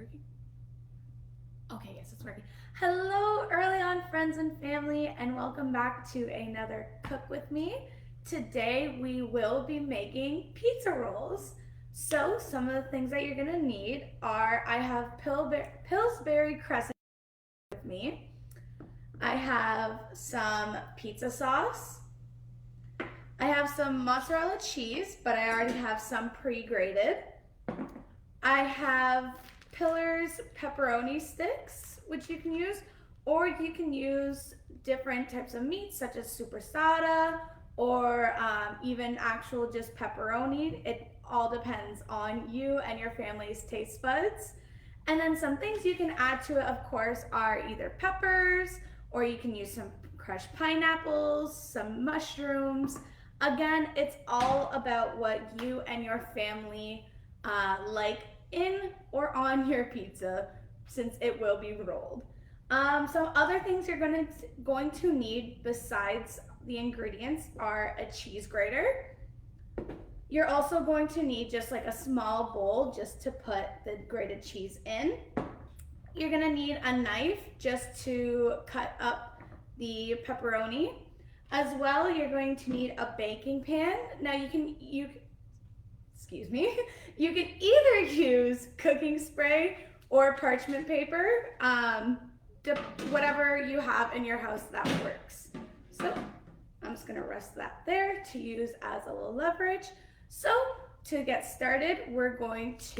working. Okay, yes, it's working. Hello, early on friends and family, and welcome back to another Cook With Me. Today we will be making pizza rolls. So some of the things that you're gonna need are I have Pillsbury Crescent with me. I have some pizza sauce. I have some mozzarella cheese, but I already have some pre-grated. I have Pillar's pepperoni sticks, which you can use, or you can use different types of meat, such as supersada, or even actual just pepperoni. It all depends on you and your family's taste buds. And then some things you can add to it, of course, are either peppers, or you can use some crushed pineapples, some mushrooms. Again, it's all about what you and your family like in or on your pizza, since it will be rolled. Some other things you're going to need besides the ingredients are a cheese grater. You're also going to need just like a small bowl just to put the grated cheese in. You're gonna need a knife just to cut up the pepperoni. As well, you're going to need a baking pan. Now excuse me, you can either use cooking spray or parchment paper, whatever you have in your house that works. So I'm just gonna rest that there to use as a little leverage. So to get started, I'm just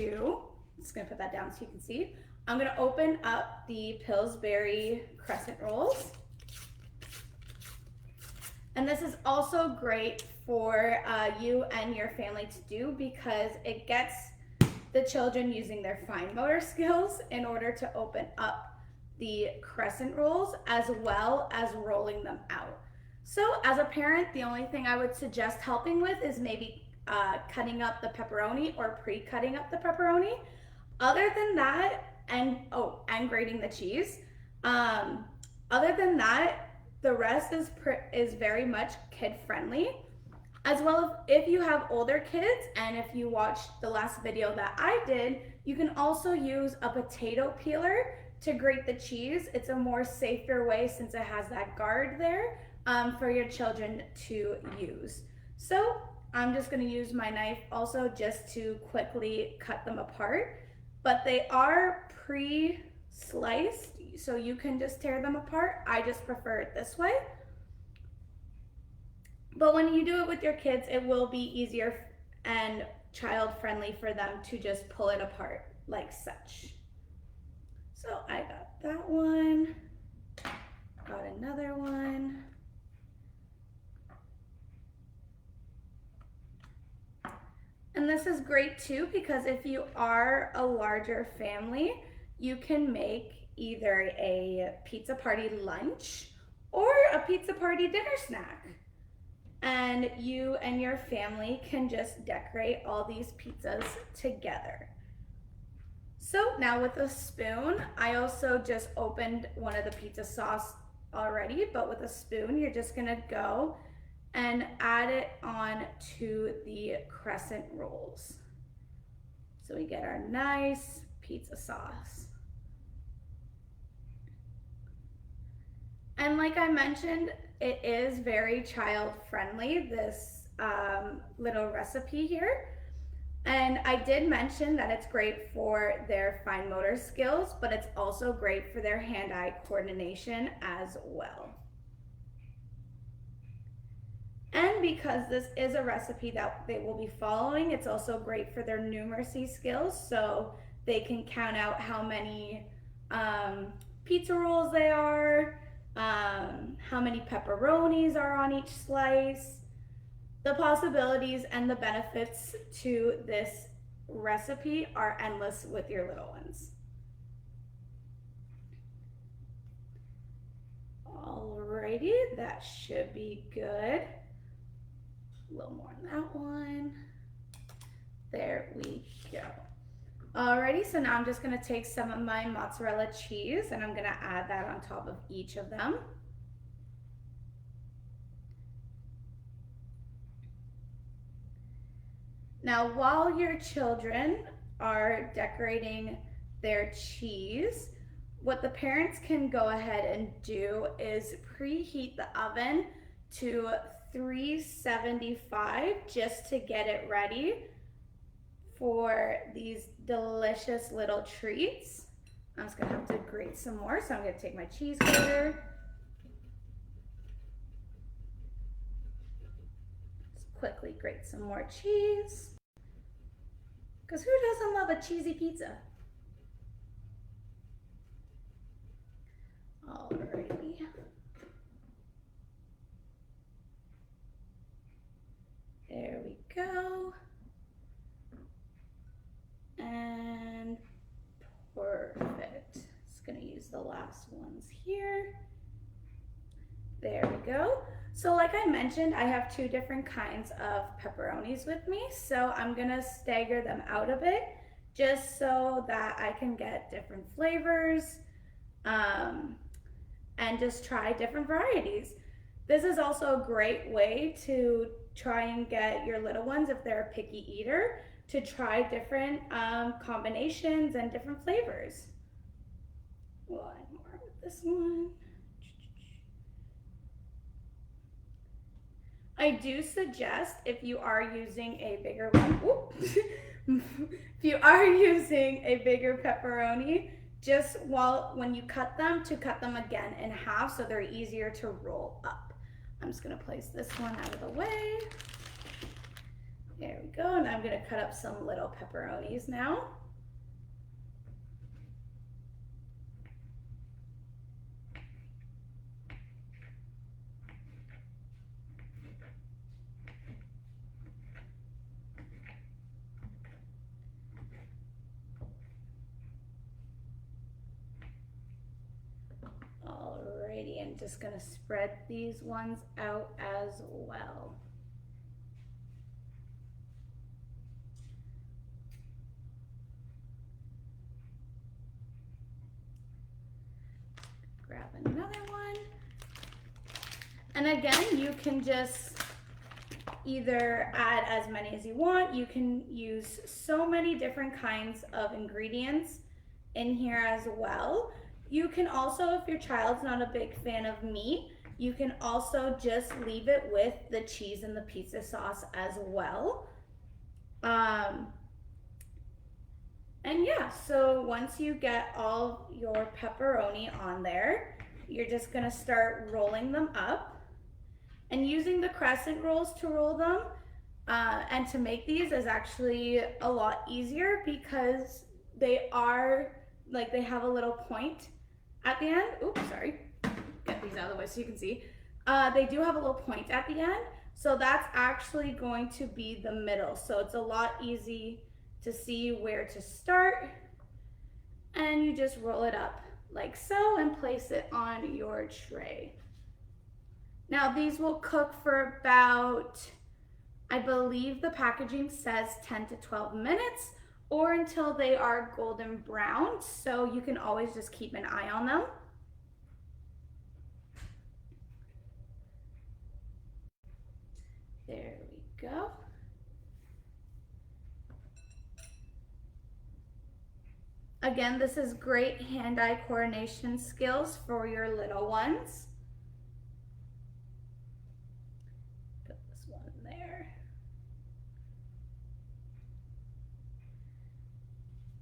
gonna put that down so you can see. I'm gonna open up the Pillsbury Crescent rolls. And this is also great for you and your family to do because it gets the children using their fine motor skills in order to open up the crescent rolls as well as rolling them out. So as a parent, the only thing I would suggest helping with is maybe cutting up the pepperoni or pre-cutting up the pepperoni. Other than that, and grating the cheese. Other than that, the rest is very much kid friendly. As well, if you have older kids and if you watched the last video that I did, you can also use a potato peeler to grate the cheese. It's a more safer way since it has that guard there for your children to use. So I'm just gonna use my knife also just to quickly cut them apart, but they are pre-sliced, so you can just tear them apart. I just prefer it this way. But when you do it with your kids, it will be easier and child friendly for them to just pull it apart like such. So I got that one, got another one. And this is great too because if you are a larger family, you can make either a pizza party lunch or a pizza party dinner snack. And you and your family can just decorate all these pizzas together. So now with a spoon, I also just opened one of the pizza sauce already, but with a spoon, you're just gonna go and add it on to the crescent rolls. So we get our nice pizza sauce. And like I mentioned, it is very child friendly, this little recipe here. And I did mention that it's great for their fine motor skills, but it's also great for their hand-eye coordination as well. And because this is a recipe that they will be following, it's also great for their numeracy skills, so they can count out how many pizza rolls they are, how many pepperonis are on each slice. The possibilities and the benefits to this recipe are endless with your little ones. Alrighty, that should be good. A little more on that one. There we go. Alrighty, so now I'm just gonna take some of my mozzarella cheese and I'm gonna add that on top of each of them. Now, while your children are decorating their cheese, what the parents can go ahead and do is preheat the oven to 375 just to get it ready for these delicious little treats. I'm just gonna have to grate some more, so I'm gonna take my cheese grater. Just quickly grate some more cheese. Because who doesn't love a cheesy pizza? Alrighty. There we go. And perfect. Just gonna use the last ones here. There we go. So like I mentioned, I have two different kinds of pepperonis with me. So I'm gonna stagger them out a bit just so that I can get different flavors and just try different varieties. This is also a great way to try and get your little ones, if they're a picky eater, to try different combinations and different flavors. One more with this one. I do suggest, if you are using a bigger one, if you are using a bigger pepperoni, just when you cut them, to cut them again in half so they're easier to roll up. I'm just gonna place this one out of the way. There we go, and I'm gonna cut up some little pepperonis now. Alrighty, I'm just gonna spread these ones out as well. Grab another one. And again, you can just either add as many as you want. You can use so many different kinds of ingredients in here as well. You can also, if your child's not a big fan of meat, you can also just leave it with the cheese and the pizza sauce as well. And yeah, so once you get all your pepperoni on there, you're just gonna start rolling them up and using the crescent rolls to roll them. And to make these is actually a lot easier because they are, like, they have a little point at the end. Oops, sorry. Get these out of the way so you can see. They do have a little point at the end. So that's actually going to be the middle. So it's a lot easy to see where to start. And you just roll it up like so and place it on your tray. Now these will cook for about, I believe the packaging says 10 to 12 minutes, or until they are golden brown, so you can always just keep an eye on them. There we go. Again, this is great hand-eye coordination skills for your little ones. Put this one there.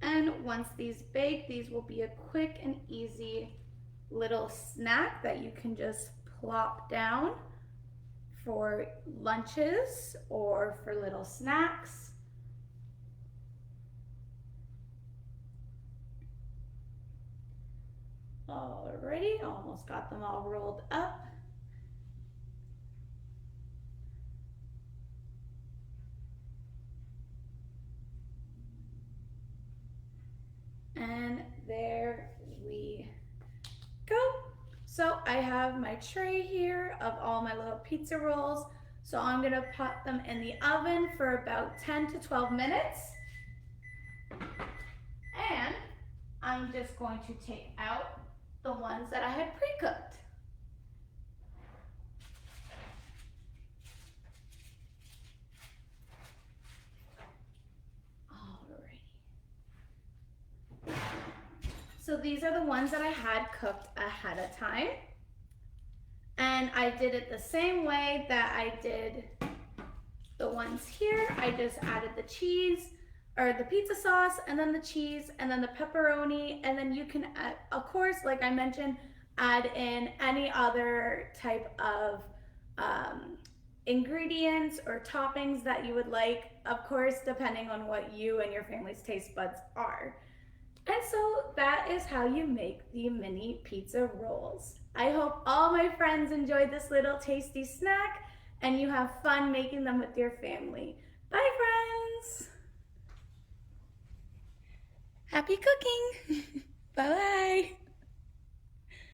And once these bake, these will be a quick and easy little snack that you can just plop down for lunches or for little snacks. Alrighty, almost got them all rolled up. And there we go. So I have my tray here of all my little pizza rolls. So I'm gonna put them in the oven for about 10 to 12 minutes. And I'm just going to take out the ones that I had pre-cooked. Alrighty. these are the ones that I had cooked ahead of time. And I did it the same way that I did the ones here. I just added the cheese, or the pizza sauce, and then the cheese, and then the pepperoni, and then you can, of course, like I mentioned, add in any other type of ingredients or toppings that you would like, of course, depending on what you and your family's taste buds are. And so that is how you make the mini pizza rolls. I hope all my friends enjoyed this little tasty snack and you have fun making them with your family. Bye, friends! Happy cooking! Bye-bye!